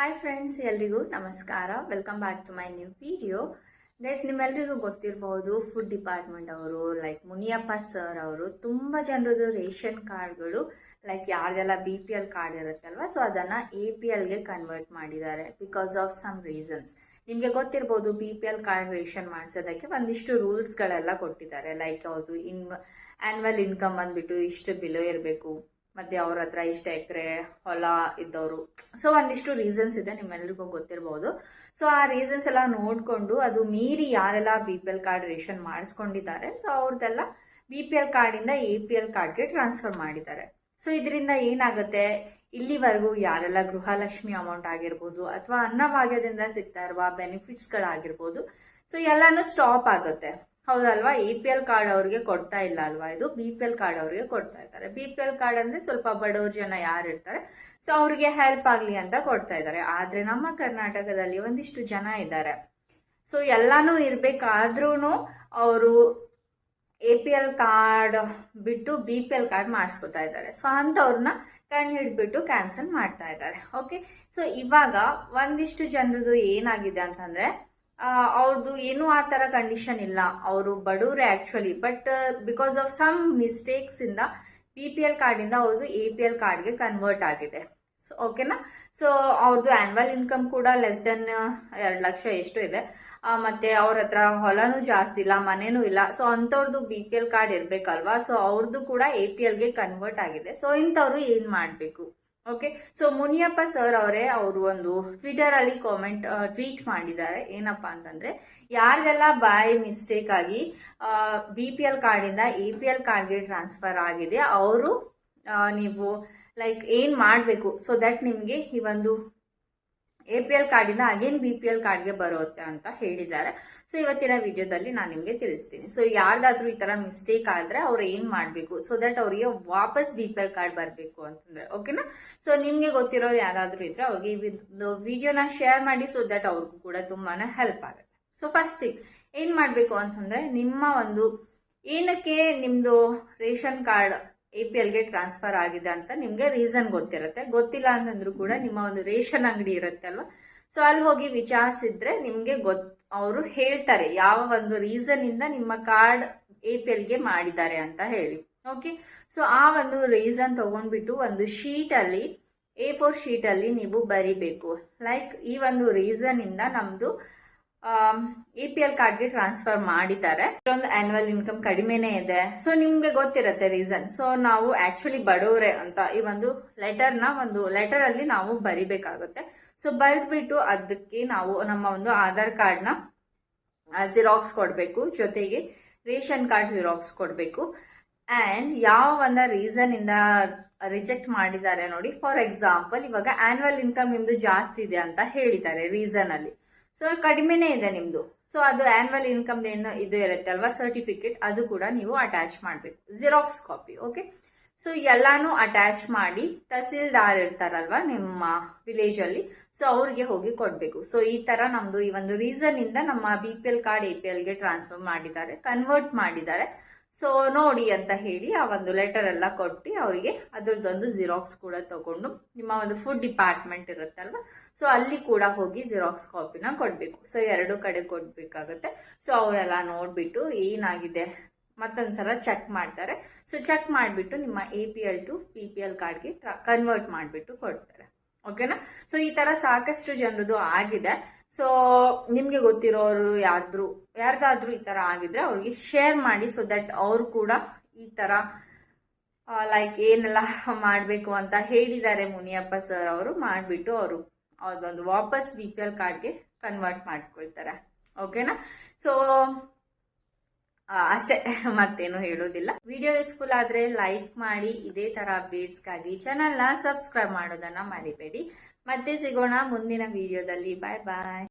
Hi friends, ಎಲ್ರಿಗೂ ನಮಸ್ಕಾರ. Welcome back to my new video. Guys, ನಿಮ್ಮೆಲ್ರಿಗೂ ಗೊತ್ತಿರಬಹುದು, ಫುಡ್ ಡಿಪಾರ್ಟ್ಮೆಂಟ್ ಅವರು ಲೈಕ್ ಮುನಿಯಪ್ಪ ಸರ್ ಅವರು ತುಂಬ ಜನರದು ರೇಷನ್ ಕಾರ್ಡ್ಗಳು ಲೈಕ್ ಯಾರ್ದೆಲ್ಲ BPL ಕಾರ್ಡ್ ಇರುತ್ತಲ್ವ, ಸೊ ಅದನ್ನು APLಗೆ ಕನ್ವರ್ಟ್ ಮಾಡಿದ್ದಾರೆ ಬಿಕಾಸ್ ಆಫ್ ಸಮ್ ರೀಸನ್ಸ್. ನಿಮಗೆ ಗೊತ್ತಿರ್ಬೋದು, BPL ಕಾರ್ಡ್ ರೇಷನ್ ಮಾಡಿಸೋದಕ್ಕೆ ಒಂದಿಷ್ಟು ರೂಲ್ಸ್ಗಳೆಲ್ಲ ಕೊಟ್ಟಿದ್ದಾರೆ. ಲೈಕ್ ಯಾವುದು ಆ್ಯನ್ಯುವಲ್ ಇನ್ಕಮ್ ಬಂದ್ಬಿಟ್ಟು ಇಷ್ಟು ಬಿಲೋ ಇರಬೇಕು, ಮತ್ತೆ ಅವ್ರ ಹತ್ರ ಇಷ್ಟ ಎಕರೆ ಹೊಲ ಇದ್ದವರು. ಸೊ ಒಂದಿಷ್ಟು ರೀಸನ್ಸ್ ಇದೆ, ನಿಮ್ಮೆಲ್ರಿಗೂ ಗೊತ್ತಿರಬಹುದು. ಸೊ ಆ ರೀಸನ್ಸ್ ಎಲ್ಲ ನೋಡಿಕೊಂಡು ಅದು ಮೀರಿ ಯಾರೆಲ್ಲ BPL ಕಾರ್ಡ್ ರೇಷನ್ ಮಾಡಿಸ್ಕೊಂಡಿದ್ದಾರೆ, ಸೊ ಅವ್ರದ್ದೆಲ್ಲ BPL ಕಾರ್ಡಿಂದ APL ಕಾರ್ಡ್ಗೆ ಟ್ರಾನ್ಸ್ಫರ್ ಮಾಡಿದ್ದಾರೆ. ಸೊ ಇದರಿಂದ ಏನಾಗುತ್ತೆ, ಇಲ್ಲಿವರೆಗೂ ಯಾರೆಲ್ಲ ಗೃಹಲಕ್ಷ್ಮಿ ಅಮೌಂಟ್ ಆಗಿರ್ಬೋದು ಅಥವಾ ಅನ್ನಭಾಗ್ಯದಿಂದ ಸಿಗ್ತಾ ಇರುವ ಬೆನಿಫಿಟ್ಸ್ಗಳಾಗಿರ್ಬೋದು, ಸೊ ಎಲ್ಲಾನು ಸ್ಟಾಪ್ ಆಗುತ್ತೆ. ಹೌದಲ್ವಾ? APL ಕಾರ್ಡ್ ಅವ್ರಿಗೆ ಕೊಡ್ತಾ ಇಲ್ಲ ಅಲ್ವಾ, ಇದು BPL ಕಾರ್ಡ್ ಅವ್ರಿಗೆ ಕೊಡ್ತಾ ಇದ್ದಾರೆ. BPL ಕಾರ್ಡ್ ಅಂದ್ರೆ ಸ್ವಲ್ಪ ಬಡವ್ರ ಜನ ಯಾರು ಇರ್ತಾರೆ, ಸೊ ಅವ್ರಿಗೆ ಹೆಲ್ಪ್ ಆಗ್ಲಿ ಅಂತ ಕೊಡ್ತಾ ಇದ್ದಾರೆ. ಆದ್ರೆ ನಮ್ಮ ಕರ್ನಾಟಕದಲ್ಲಿ ಒಂದಿಷ್ಟು ಜನ ಇದ್ದಾರೆ, ಸೊ ಎಲ್ಲಾನು ಇರ್ಬೇಕಾದ್ರೂ ಅವರು APL ಕಾರ್ಡ್ ಬಿಟ್ಟು BPL ಕಾರ್ಡ್ ಮಾಡಿಸ್ಕೊತಾ ಇದ್ದಾರೆ. ಸೊ ಅಂಥವ್ರನ್ನ ಕಣ್ಣು ಹಿಡ್ಬಿಟ್ಟು ಕ್ಯಾನ್ಸಲ್ ಮಾಡ್ತಾ ಇದ್ದಾರೆ. ಓಕೆ, ಸೊ ಇವಾಗ ಒಂದಿಷ್ಟು ಜನರದು ಏನಾಗಿದೆ ಅಂತಂದ್ರೆ, ಅವ್ರದ್ದು ಏನೂ ಆ ಥರ ಕಂಡೀಷನ್ ಇಲ್ಲ, ಅವರು ಬಡವ್ರೆ actually, but because of some mistakes ಇಂದ BPL ಕಾರ್ಡಿಂದ ಅವ್ರದ್ದು APL ಕಾರ್ಡ್ಗೆ ಕನ್ವರ್ಟ್ ಆಗಿದೆ. ಸೊ ಓಕೆನಾ? ಸೊ ಅವ್ರದ್ದು ಆ್ಯನ್ಯುವಲ್ ಇನ್ಕಮ್ ಕೂಡ ಲೆಸ್ ದೆನ್ 2 ಲಕ್ಷ ಎಷ್ಟು ಇದೆ, ಮತ್ತೆ ಅವ್ರ ಹತ್ರ ಹೊಲನೂ ಜಾಸ್ತಿ ಇಲ್ಲ, ಮನೇನೂ ಇಲ್ಲ. ಸೊ ಅಂಥವ್ರದ್ದು BPL ಕಾರ್ಡ್ ಇರಬೇಕಲ್ವಾ, ಸೊ ಅವ್ರದ್ದು ಕೂಡ APLಗೆ ಕನ್ವರ್ಟ್ ಆಗಿದೆ. ಸೊ ಇಂಥವ್ರು ಏನು ಮಾಡಬೇಕು? ಓಕೆ, ಸೊ ಮುನಿಯಪ್ಪ ಸರ್ ಅವರೇ ಅವರು ಒಂದು ಟ್ವಿಟರ್ ಅಲ್ಲಿ ಟ್ವೀಟ್ ಮಾಡಿದ್ದಾರೆ. ಏನಪ್ಪಾ ಅಂತಂದ್ರೆ, ಯಾರಿಗೆಲ್ಲ ಬೈ ಮಿಸ್ಟೇಕ್ ಆಗಿ BPL ಕಾರ್ಡಿಂದ APL ಕಾರ್ಡ್ಗೆ ಟ್ರಾನ್ಸ್ಫರ್ ಆಗಿದೆ, ಅವರು ನೀವು ಲೈಕ್ ಏನ್ ಮಾಡಬೇಕು ಸೊ ದಟ್ ನಿಮಗೆ ಈ ಒಂದು APL ಕಾರ್ಡಿಂದ ಅಗೇನ್ BPL ಕಾರ್ಡ್ಗೆ ಬರುತ್ತೆ ಅಂತ ಹೇಳಿದ್ದಾರೆ. ಸೊ ಇವತ್ತಿನ ವಿಡಿಯೋದಲ್ಲಿ ನಾನು ನಿಮಗೆ ತಿಳಿಸ್ತೀನಿ. ಸೊ ಯಾರ್ದಾದ್ರೂ ಈ ತರ ಮಿಸ್ಟೇಕ್ ಆದ್ರೆ ಅವ್ರು ಏನ್ ಮಾಡ್ಬೇಕು ಸೊ ದಟ್ ಅವ್ರಿಗೆ ವಾಪಸ್ BPL ಕಾರ್ಡ್ ಬರಬೇಕು ಅಂತಂದ್ರೆ, ಓಕೆನಾ? ಸೊ ನಿಮ್ಗೆ ಗೊತ್ತಿರೋರು ಯಾರಾದ್ರೂ ಇದ್ರೆ ಅವ್ರಿಗೆ ಈ ವಿಡಿಯೋನ ಶೇರ್ ಮಾಡಿ, ಸೊ ದಟ್ ಅವ್ರಿಗೂ ಕೂಡ ತುಂಬಾನೇ ಹೆಲ್ಪ್ ಆಗುತ್ತೆ. ಸೊ ಫಸ್ಟ್ ಥಿಂಗ್ ಏನ್ ಮಾಡ್ಬೇಕು ಅಂತಂದ್ರೆ, ನಿಮ್ಮ ಒಂದು ಏನಕ್ಕೆ ನಿಮ್ದು ರೇಷನ್ ಕಾರ್ಡ್ APLಗೆ ಟ್ರಾನ್ಸ್ಫರ್ ಆಗಿದೆ ಅಂತ ನಿಮ್ಗೆ ರೀಸನ್ ಗೊತ್ತಿರುತ್ತೆ. ಗೊತ್ತಿಲ್ಲ ಅಂತಂದ್ರೂ ಕೂಡ ನಿಮ್ಮ ಒಂದು ರೇಷನ್ ಅಂಗಡಿ ಇರುತ್ತೆ ಅಲ್ವಾ, ಸೊ ಅಲ್ಲಿ ಹೋಗಿ ವಿಚಾರಿಸಿದ್ರೆ ನಿಮ್ಗೆ ಅವರು ಹೇಳ್ತಾರೆ ಯಾವ ಒಂದು ರೀಸನ್ ಇಂದ ನಿಮ್ಮ ಕಾರ್ಡ್ APLಗೆ ಮಾಡಿದ್ದಾರೆ ಅಂತ ಹೇಳಿ. ಓಕೆ, ಸೊ ಆ ಒಂದು ರೀಸನ್ ತಗೊಂಡ್ಬಿಟ್ಟು ಒಂದು ಶೀಟ್ ಅಲ್ಲಿ A4 ಶೀಟ್ ಅಲ್ಲಿ ನೀವು ಬರಿಬೇಕು. ಲೈಕ್ ಈ ಒಂದು ರೀಸನ್ ಇಂದ ನಮ್ದು APL ಕಾರ್ಡ್ಗೆ ಟ್ರಾನ್ಸ್ಫರ್ ಮಾಡಿದ್ದಾರೆ, ಒಂದು ಆನ್ಯುವಲ್ ಇನ್ಕಮ್ ಕಡಿಮೆನೇ ಇದೆ. ಸೊ ನಿಮ್ಗೆ ಗೊತ್ತಿರತ್ತೆ ರೀಸನ್. ಸೊ ನಾವು ಆಕ್ಚುಲಿ ಬಡವ್ರೆ ಅಂತ ಈ ಒಂದು ಲೆಟರ್ ಅಲ್ಲಿ ನಾವು ಬರಿಬೇಕಾಗುತ್ತೆ. ಸೊ ಬರೆದ್ಬಿಟ್ಟು ಅದಕ್ಕೆ ನಾವು ನಮ್ಮ ಒಂದು ಆಧಾರ್ ಕಾರ್ಡ್ನ ಜಿರಾಕ್ಸ್ ಕೊಡಬೇಕು, ಜೊತೆಗೆ ರೇಷನ್ ಕಾರ್ಡ್ ಜಿರಾಕ್ಸ್ ಕೊಡಬೇಕು. ಅಂಡ್ ಯಾವ ಒಂದು ರೀಸನ್ ಇಂದ ರಿಜೆಕ್ಟ್ ಮಾಡಿದ್ದಾರೆ ನೋಡಿ. ಫಾರ್ ಎಕ್ಸಾಂಪಲ್, ಇವಾಗ ಆನ್ಯುವಲ್ ಇನ್ಕಮ್ ನಿಮ್ದು ಜಾಸ್ತಿ ಇದೆ ಅಂತ ಹೇಳಿದ್ದಾರೆ ರೀಸನ್ ಅಲ್ಲಿ, ಸೊ ಕಡಿಮೆನೇ ಇದೆ ನಿಮ್ದು. ಸೊ ಅದು ಆನ್ಯುವಲ್ ಇನ್ಕಮ್ ಏನು ಇದು ಇರುತ್ತೆ ಅಲ್ವಾ, ಸರ್ಟಿಫಿಕೇಟ್, ಅದು ಕೂಡ ನೀವು ಅಟ್ಯಾಚ್ ಮಾಡಬೇಕು, ಜಿರಾಕ್ಸ್ ಕಾಪಿ. ಓಕೆ, ಸೊ ಎಲ್ಲಾನು ಅಟ್ಯಾಚ್ ಮಾಡಿ ತಹಸೀಲ್ದಾರ್ ಇರ್ತಾರಲ್ವಾ ನಿಮ್ಮ ವಿಲೇಜ್ ಅಲ್ಲಿ, ಸೊ ಅವ್ರಿಗೆ ಹೋಗಿ ಕೊಡ್ಬೇಕು. ಸೊ ಈ ತರ ನಮ್ದು ಈ ಒಂದು ರೀಸನ್ ಇಂದ ನಮ್ಮ BPL ಕಾರ್ಡ್ APLಗೆ ಟ್ರಾನ್ಸ್ಫರ್ ಮಾಡಿದ್ದಾರೆ, ಕನ್ವರ್ಟ್ ಮಾಡಿದ್ದಾರೆ, ಸೊ ನೋಡಿ ಅಂತ ಹೇಳಿ ಆ ಒಂದು ಲೆಟರ್ ಎಲ್ಲ ಕೊಟ್ಟು ಅವರಿಗೆ ಅದ್ರದ್ದೊಂದು ಜಿರಾಕ್ಸ್ ಕೂಡ ತಗೊಂಡು ನಿಮ್ಮ ಒಂದು ಫುಡ್ ಡಿಪಾರ್ಟ್ಮೆಂಟ್ ಇರುತ್ತಲ್ವ, ಸೊ ಅಲ್ಲಿ ಕೂಡ ಹೋಗಿ ಜಿರಾಕ್ಸ್ ಕಾಪಿನ ಕೊಡ್ಬೇಕು. ಸೊ 2 ಕಡೆ ಕೊಡ್ಬೇಕಾಗತ್ತೆ. ಸೊ ಅವರೆಲ್ಲ ನೋಡ್ಬಿಟ್ಟು ಏನಾಗಿದೆ ಮತ್ತೊಂದ್ಸಲ ಚೆಕ್ ಮಾಡ್ತಾರೆ. ಸೊ ಚೆಕ್ ಮಾಡಿಬಿಟ್ಟು ನಿಮ್ಮ APL ಟು BPL ಕಾರ್ಡ್ಗೆ ಕನ್ವರ್ಟ್ ಮಾಡಿಬಿಟ್ಟು ಕೊಡ್ತಾರೆ. ಓಕೆನಾ? ಸೊ ಈ ತರ ಸಾಕಷ್ಟು ಜನರದು ಆಗಿದೆ. ಸೊ ನಿಮ್ಗೆ ಗೊತ್ತಿರೋರು ಯಾರ್ದಾದ್ರೂ ಈ ತರ ಆಗಿದ್ರೆ ಅವ್ರಿಗೆ ಶೇರ್ ಮಾಡಿ, ಸೊ ದಟ್ ಅವ್ರು ಕೂಡ ಈ ತರ ಲೈಕ್ ಏನೆಲ್ಲ ಮಾಡಬೇಕು ಅಂತ ಹೇಳಿದ್ದಾರೆ ಮುನಿಯಪ್ಪ ಸರ್ ಅವರು, ಮಾಡಿಬಿಟ್ಟು ಅವರು ಅದೊಂದು ವಾಪಸ್ BPL ಕಾರ್ಡ್ಗೆ ಕನ್ವರ್ಟ್ ಮಾಡ್ಕೊಳ್ತಾರೆ. ಓಕೆನಾ? ಸೊ ಅಷ್ಟೇ, ಮತ್ತೇನು ಹೇಳೋದಿಲ್ಲ. ವಿಡಿಯೋ ಯೂಸ್ಫುಲ್ ಆದ್ರೆ ಲೈಕ್ ಮಾಡಿ, ಇದೇ ತರ ಅಪ್ಡೇಟ್ಸ್ಗಾಗಿ ಚಾನಲ್ನ ಸಬ್ಸ್ಕ್ರೈಬ್ ಮಾಡೋದನ್ನ ಮರಿಬೇಡಿ. ಮತ್ತೆ ಸಿಗೋಣ ಮುಂದಿನ ವಿಡಿಯೋದಲ್ಲಿ. ಬಾಯ್ ಬಾಯ್.